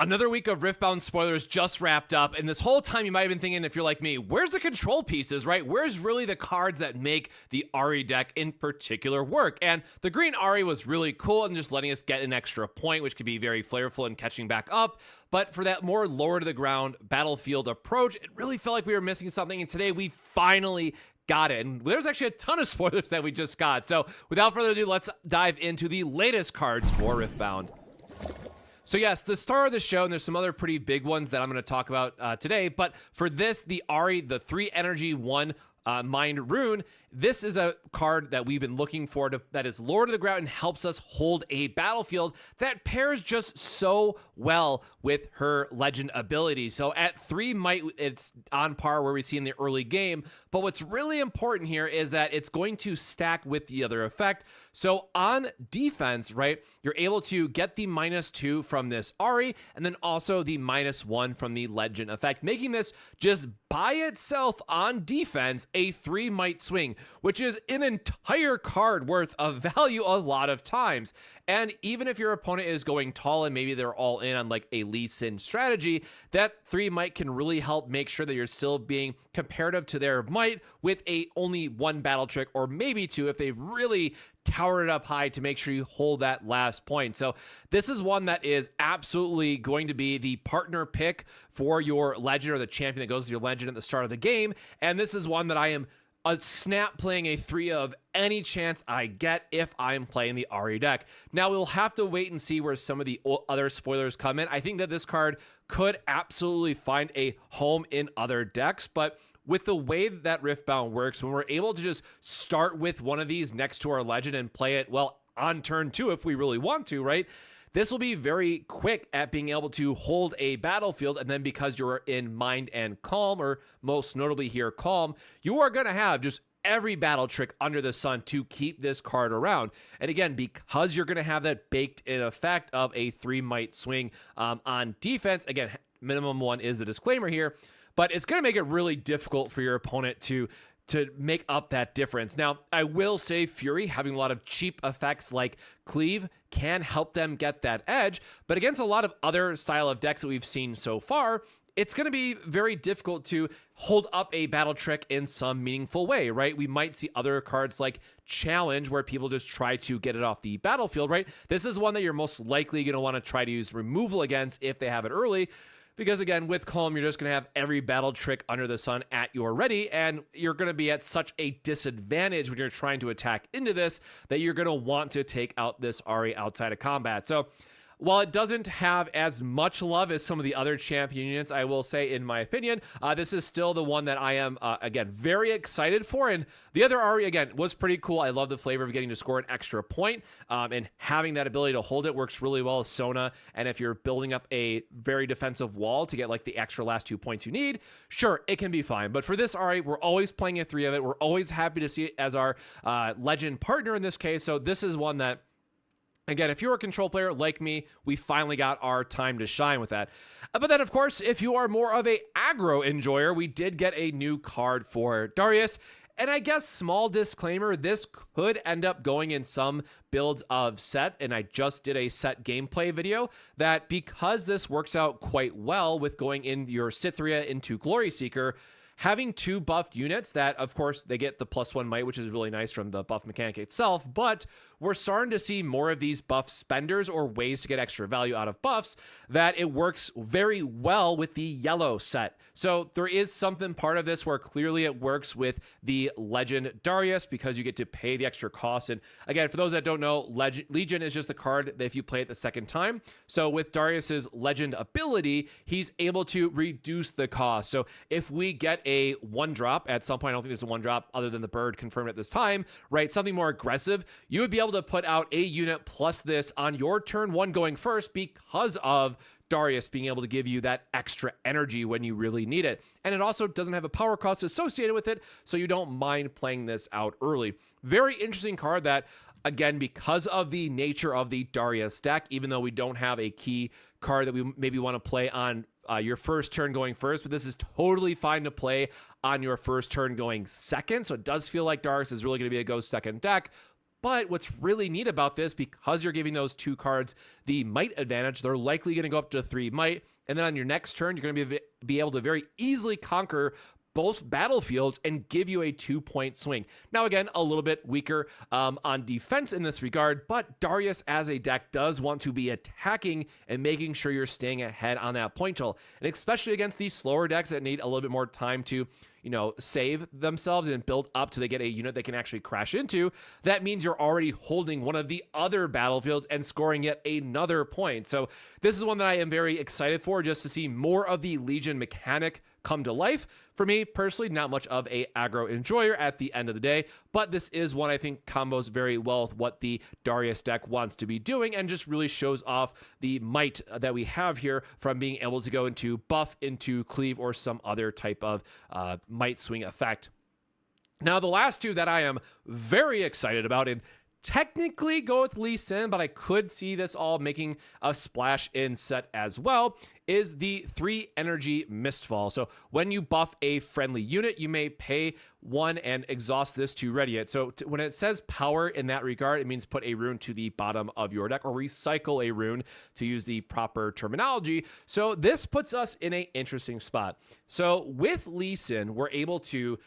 Another week of Riftbound spoilers just wrapped up, and this whole time you might have been thinking, if you're like me, where's the control pieces, right? Where's really the cards that make the Ahri deck in particular work? And the green Ahri was really cool and just letting us get an extra point, which could be very flavorful and catching back up. But for that more lower to the ground battlefield approach, it really felt like we were missing something, and today we finally got it. And there's actually a ton of spoilers that we just got. So without further ado, let's dive into the latest cards for Riftbound. So yes, the star of the show, and there's some other pretty big ones that I'm going to talk about today, but for this, the Ahri, the 3 energy, 1 Mind Rune, this is a card that we've been looking for that is lower to the ground and helps us hold a battlefield that pairs just so well with her legend ability. So at 3 might, it's on par where we see in the early game, but what's really important here is that it's going to stack with the other effect. So on defense, right, you're able to get the -2 from this Ahri and then also the -1 from the legend effect, making this just by itself on defense a 3 might swing, which is an entire card worth of value a lot of times. And even if your opponent is going tall and maybe they're all in on like a Lee Sin strategy, that 3 might can really help make sure that you're still being comparative to their might with only 1 battle trick, or maybe 2 if they've really towered it up high to make sure you hold that last point. So this is one that is absolutely going to be the partner pick for your legend, or the champion that goes with your legend at the start of the game. And this is one that I am a snap playing a 3 of any chance I get if I'm playing the Ahri deck. Now we'll have to wait and see where some of the other spoilers come in. I think that this card could absolutely find a home in other decks, but with the way that Riftbound works, when we're able to just start with one of these next to our legend and play it, well, on turn 2 if we really want to, right? This will be very quick at being able to hold a battlefield, and then because you're in Mind and Calm, or most notably here Calm, you are going to have just every battle trick under the sun to keep this card around. And again, because you're going to have that baked in effect of a 3 might swing on defense, again, minimum 1 is the disclaimer here, but it's going to make it really difficult for your opponent to make up that difference. Now, I will say Fury, having a lot of cheap effects like Cleave, can help them get that edge, but against a lot of other style of decks that we've seen so far, it's going to be very difficult to hold up a battle trick in some meaningful way, right? We might see other cards like Challenge, where people just try to get it off the battlefield, right? This is one that you're most likely going to want to try to use removal against if they have it early. Because again, with Calm, you're just going to have every battle trick under the sun at your ready, and you're going to be at such a disadvantage when you're trying to attack into this that you're going to want to take out this Ahri outside of combat. So while it doesn't have as much love as some of the other champion units, I will say, in my opinion, this is still the one that I am, again, very excited for. And the other Ahri, again, was pretty cool. I love the flavor of getting to score an extra point, and having that ability to hold it works really well with Sona. And if you're building up a very defensive wall to get like the extra last 2 points you need, sure, it can be fine. But for this Ahri, we're always playing a 3 of it. We're always happy to see it as our legend partner in this case. So this is one that, again, if you're a control player like me, we finally got our time to shine with that. But then, of course, if you are more of a aggro enjoyer, we did get a new card for Darius. And I guess, small disclaimer, this could end up going in some builds of Set, and I just did a Set gameplay video, that because this works out quite well with going in your Cytheria into Glory Seeker, having 2 buffed units that, of course, they get the +1 might, which is really nice from the buff mechanic itself, but we're starting to see more of these buff spenders, or ways to get extra value out of buffs, that it works very well with the yellow set. So there is something part of this where clearly it works with the Legend Darius, because you get to pay the extra cost. And again, for those that don't know, Legion is just the card that if you play it the second time. So with Darius's Legend ability, he's able to reduce the cost. So if we get a 1-drop at some point, I don't think there's a 1-drop other than the bird confirmed at this time, right? Something more aggressive, you would be able to put out a unit plus this on your turn 1 going first, because of Darius being able to give you that extra energy when you really need it. And it also doesn't have a power cost associated with it, so you don't mind playing this out early. Very interesting card that, again, because of the nature of the Darius deck, even though we don't have a key card that we maybe want to play on your first turn going first, but this is totally fine to play on your first turn going second. So it does feel like Darius is really going to be a go second deck. But what's really neat about this, because you're giving those 2 cards the might advantage, they're likely going to go up to 3 might. And then on your next turn, you're going to be able to very easily conquer both battlefields and give you a 2-point swing. Now, again, a little bit weaker on defense in this regard, but Darius as a deck does want to be attacking and making sure you're staying ahead on that point total. And especially against these slower decks that need a little bit more time to, save themselves and build up till they get a unit they can actually crash into, that means you're already holding one of the other battlefields and scoring yet another point. So this is one that I am very excited for, just to see more of the Legion mechanic come to life. For me personally, not much of a aggro enjoyer at the end of the day, but this is one I think combos very well with what the Darius deck wants to be doing, and just really shows off the might that we have here from being able to go into buff, into cleave, or some other type of might swing effect. Now, the last 2 that I am very excited about, and technically go with Lee Sin, but I could see this all making a splash in set as well, is the 3 energy Mistfall. So when you buff a friendly unit, you may pay 1 and exhaust this to ready it. So when it says power in that regard, it means put a rune to the bottom of your deck, or recycle a rune to use the proper terminology. So this puts us in an interesting spot. So with Lee Sin, we're able to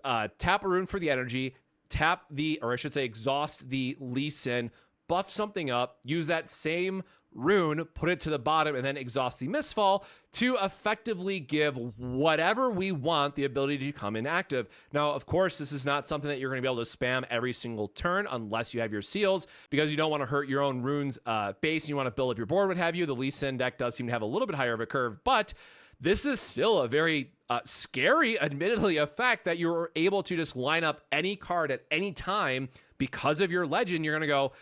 tap a rune for the energy, tap or I should say exhaust the Lee Sin, buff something up, use that same rune, put it to the bottom, and then exhaust the Mistfall to effectively give whatever we want the ability to come in active. Now, of course, this is not something that you're going to be able to spam every single turn unless you have your seals, because you don't want to hurt your own runes base, and you want to build up your board, what have you. The Lee Sin deck does seem to have a little bit higher of a curve, but this is still a very scary, admittedly, effect that you're able to just line up any card at any time because of your legend. You're going to go,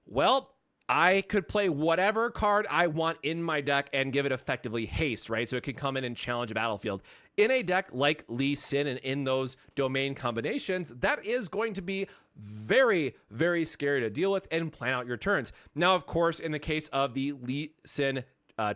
well, I could play whatever card I want in my deck and give it effectively haste, right? So it can come in and challenge a battlefield. In a deck like Lee Sin and in those domain combinations, that is going to be very, very scary to deal with and plan out your turns. Now, of course, in the case of the Lee Sin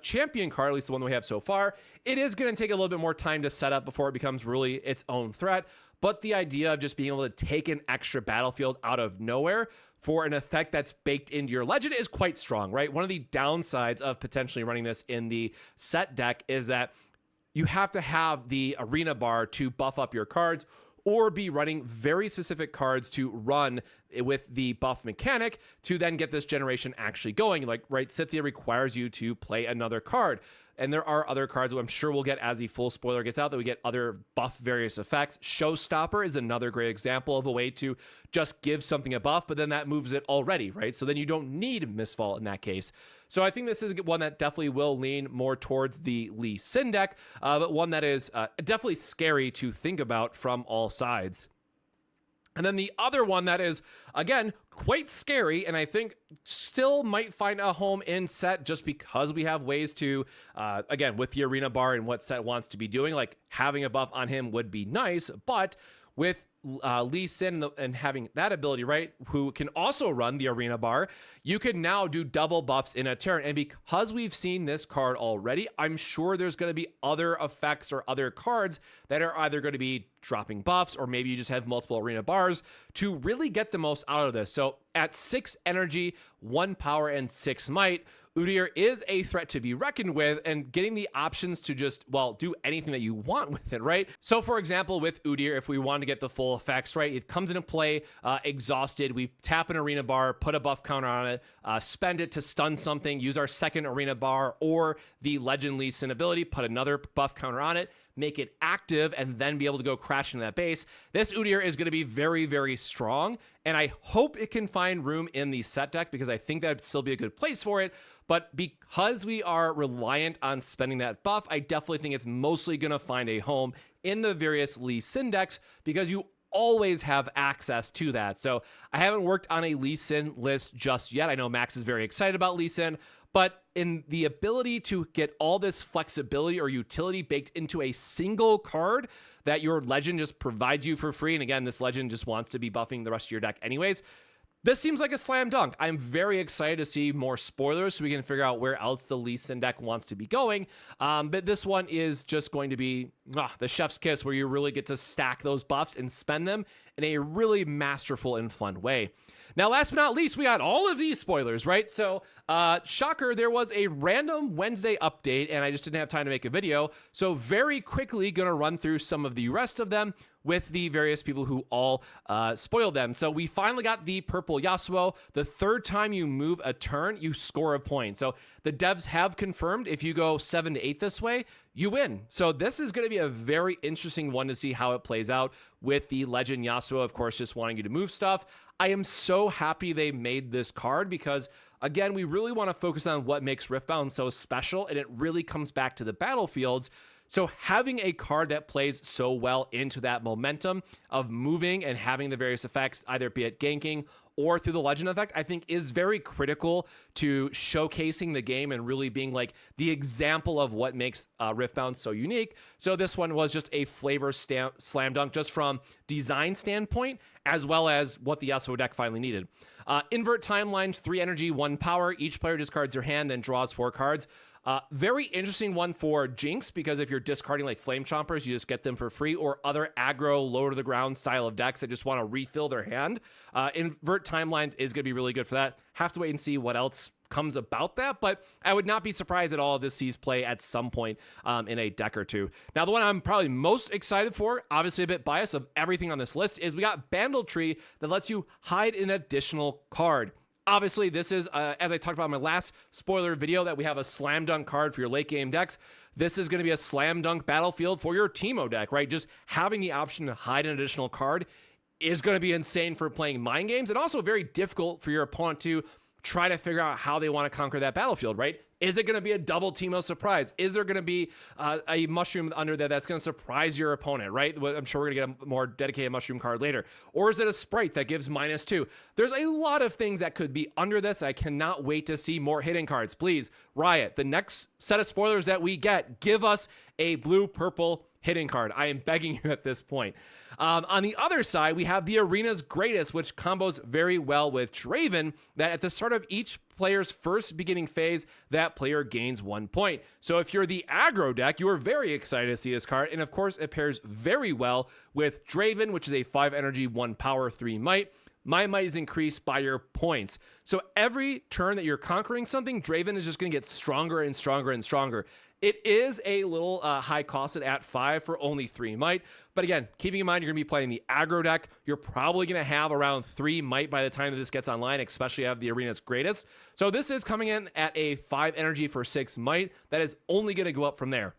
champion card, at least the one that we have so far, it is going to take a little bit more time to set up before it becomes really its own threat. But the idea of just being able to take an extra battlefield out of nowhere for an effect that's baked into your legend is quite strong, right? One of the downsides of potentially running this in the set deck is that you have to have the arena bar to buff up your cards, or be running very specific cards to run with the buff mechanic to then get this generation actually going. Like, right, Scythia requires you to play another card. And there are other cards that I'm sure we'll get as the full spoiler gets out, that we get other buff various effects. Showstopper is another great example of a way to just give something a buff, but then that moves it already, right? So then you don't need Mistfall in that case. So I think this is one that definitely will lean more towards the Lee Sin deck, but one that is definitely scary to think about from all sides. And then the other one that is, again, quite scary, and I think still might find a home in set just because we have ways to, again, with the arena bar and what set wants to be doing, like having a buff on him would be nice, but with Lee Sin and having that ability, right, who can also run the arena bar, you can now do double buffs in a turn. And because we've seen this card already, I'm sure there's going to be other effects or other cards that are either going to be dropping buffs, or maybe you just have multiple arena bars to really get the most out of this. So at 6 energy, 1 power, and 6 might, Udyr is a threat to be reckoned with, and getting the options to just, well, do anything that you want with it, right? So for example, with Udyr, if we want to get the full effects, right, it comes into play exhausted. We tap an arena bar, put a buff counter on it, spend it to stun something, use our second arena bar or the Legend Lee Sin ability, put another buff counter on it, make it active, and then be able to go crash into that base. This Udyr is going to be very, very strong, and I hope it can find room in the set deck, because I think that would still be a good place for it. But because we are reliant on spending that buff, I definitely think it's mostly going to find a home in the various Lee Sin decks, because you always have access to that. So I haven't worked on a Lee Sin list just yet. I know Max is very excited about Lee Sin, but in the ability to get all this flexibility or utility baked into a single card that your legend just provides you for free, and again, this legend just wants to be buffing the rest of your deck anyways, This seems like a slam dunk. I'm very excited to see more spoilers so we can figure out where else the Lee Sin deck wants to be going. But this one is just going to be the chef's kiss, where you really get to stack those buffs and spend them in a really masterful and fun way. Now, last but not least, we got all of these spoilers, right? So, shocker, there was a random Wednesday update, and I just didn't have time to make a video. So very quickly, gonna run through some of the rest of them with the various people who all spoiled them. So we finally got the purple Yasuo. The third time you move a turn, you score a point. So the devs have confirmed if you go 7 to 8 this way, you win. So this is going to be a very interesting one to see how it plays out with the Legend Yasuo, of course, just wanting you to move stuff. I am so happy they made this card because, again, we really want to focus on what makes Riftbound so special, and it really comes back to the battlefields. So having a card that plays so well into that momentum of moving and having the various effects, either be it ganking or through the legend effect, I think is very critical to showcasing the game and really being like the example of what makes Riftbound so unique. So this one was just a flavor slam dunk just from design standpoint, as well as what the Yasuo deck finally needed. Invert timelines, 3 energy, 1 power. Each player discards their hand, then draws 4 cards. Very interesting one for Jinx, because if you're discarding like Flame Chompers, you just get them for free, or other aggro, low to the ground style of decks that just want to refill their hand. Invert timelines is going to be really good for that. Have to wait and see what else comes about that, but I would not be surprised at all if this sees play at some point in a deck or two. Now, the one I'm probably most excited for, obviously a bit biased of everything on this list, is we got Bandle Tree that lets you hide an additional card. Obviously, this is, as I talked about in my last spoiler video, that we have a slam dunk card for your late game decks. This is going to be a slam dunk battlefield for your Teemo deck, right? Just having the option to hide an additional card is going to be insane for playing mind games, and also very difficult for your opponent to try to figure out how they want to conquer that battlefield, right? Is it going to be a double Teemo surprise? Is there going to be a mushroom under there that's going to surprise your opponent, right? I'm sure we're going to get a more dedicated mushroom card later. Or is it a sprite that gives -2? There's a lot of things that could be under this. I cannot wait to see more hidden cards. Please, Riot, the next set of spoilers that we get, give us a blue-purple hidden card. I am begging you at this point. On the other side, we have the Arena's Greatest, which combos very well with Draven, that at the start of each player's first beginning phase, that player gains 1 point. So if you're the aggro deck, you are very excited to see this card. And of course, it pairs very well with Draven, which is a 5 energy, 1 power, 3 might. My might is increased by your points. So every turn that you're conquering something, Draven is just going to get stronger and stronger and stronger. It is a little high costed at 5 for only 3 might. But again, keeping in mind you're going to be playing the aggro deck, you're probably going to have around 3 might by the time that this gets online, especially have the Arena's Greatest. So this is coming in at a 5 energy for 6 might. That is only going to go up from there.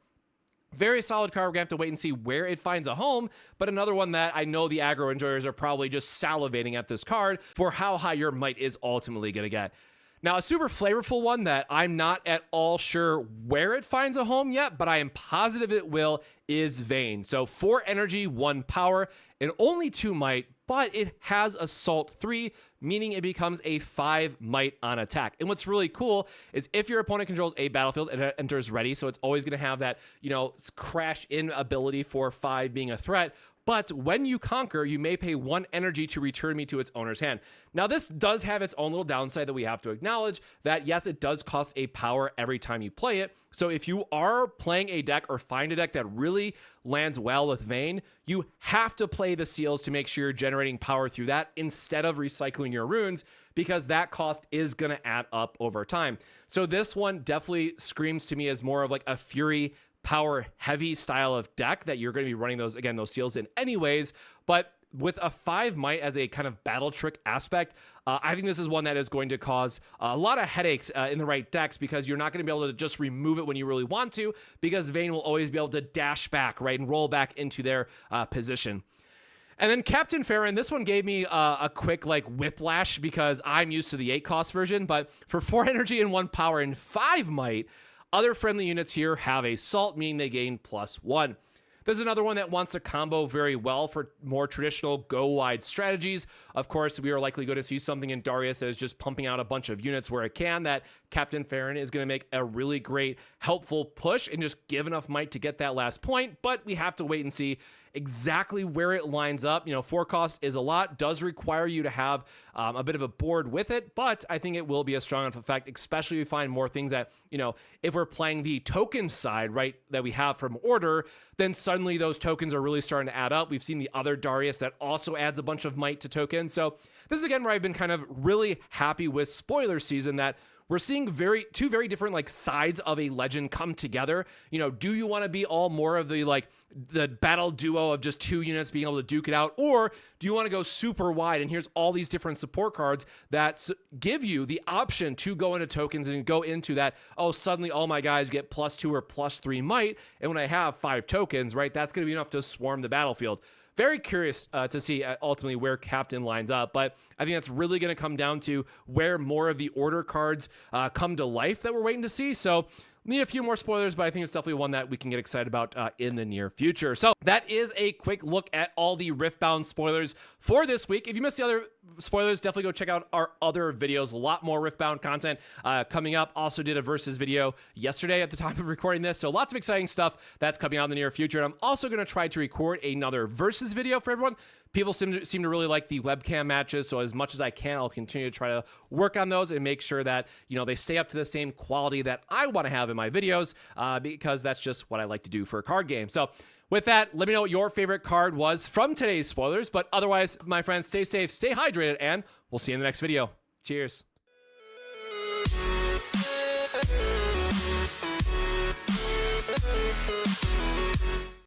Very solid card. We're going to have to wait and see where it finds a home, but another one that I know the aggro enjoyers are probably just salivating at this card for how high your might is ultimately going to get. Now, a super flavorful one that I'm not at all sure where it finds a home yet, but I am positive it will, is Vayne. So 4 energy, 1 power, and only 2 might, but it has Assault 3, meaning it becomes a 5 might on attack. And what's really cool is if your opponent controls a battlefield, it enters ready, so it's always going to have that, crash in ability for 5 being a threat. But when you conquer, you may pay 1 energy to return me to its owner's hand. Now, this does have its own little downside that we have to acknowledge, that yes, it does cost a power every time you play it. So if you are playing a deck or find a deck that really lands well with Vayne, you have to play the seals to make sure you're generating power through that instead of recycling your runes, because that cost is going to add up over time. So this one definitely screams to me as more of like a Fury power heavy style of deck that you're going to be running those seals in anyways. But with a 5 might as a kind of battle trick aspect, I think this is one that is going to cause a lot of headaches in the right decks, because you're not going to be able to just remove it when you really want to, because Vayne will always be able to dash back, right, and roll back into their position. And then Captain Farron, this one gave me a quick whiplash, because I'm used to the 8 cost version, but for 4 energy and 1 power and 5 might, other friendly units here have Assault, meaning they gain +1. This is another one that wants to combo very well for more traditional go wide strategies. Of course, we are likely going to see something in Darius that is just pumping out a bunch of units where it can, that Captain Farron is going to make a really great, helpful push and just give enough might to get that last point, but we have to wait and see exactly where it lines up. 4 cost is a lot, does require you to have a bit of a board with it, but I think it will be a strong enough effect, especially if we find more things that, if we're playing the token side, right, that we have from order, then suddenly those tokens are really starting to add up. We've seen the other Darius that also adds a bunch of might to tokens. So this is again where I've been kind of really happy with spoiler season, that we're seeing two very different like sides of a legend come together. Do you want to be all more of the battle duo of just 2 units being able to duke it out, or do you want to go super wide? And here's all these different support cards that give you the option to go into tokens and go into that. Oh, suddenly all my guys get +2 or +3 might, and when I have 5 tokens, right, that's going to be enough to swarm the battlefield. Very curious to see ultimately where Captain lines up, but I think that's really going to come down to where more of the order cards come to life that we're waiting to see. So need a few more spoilers, but I think it's definitely one that we can get excited about in the near future. So that is a quick look at all the Riftbound spoilers for this week. If you missed the other spoilers, definitely go check out our other videos. A lot more Riftbound content coming up. Also did a versus video yesterday at the time of recording this. So lots of exciting stuff that's coming out in the near future. And I'm also going to try to record another versus video for everyone. People seem to really like the webcam matches, so as much as I can, I'll continue to try to work on those and make sure that, they stay up to the same quality that I want to have in my videos, because that's just what I like to do for a card game. So with that, let me know what your favorite card was from today's spoilers, but otherwise, my friends, stay safe, stay hydrated, and we'll see you in the next video. Cheers.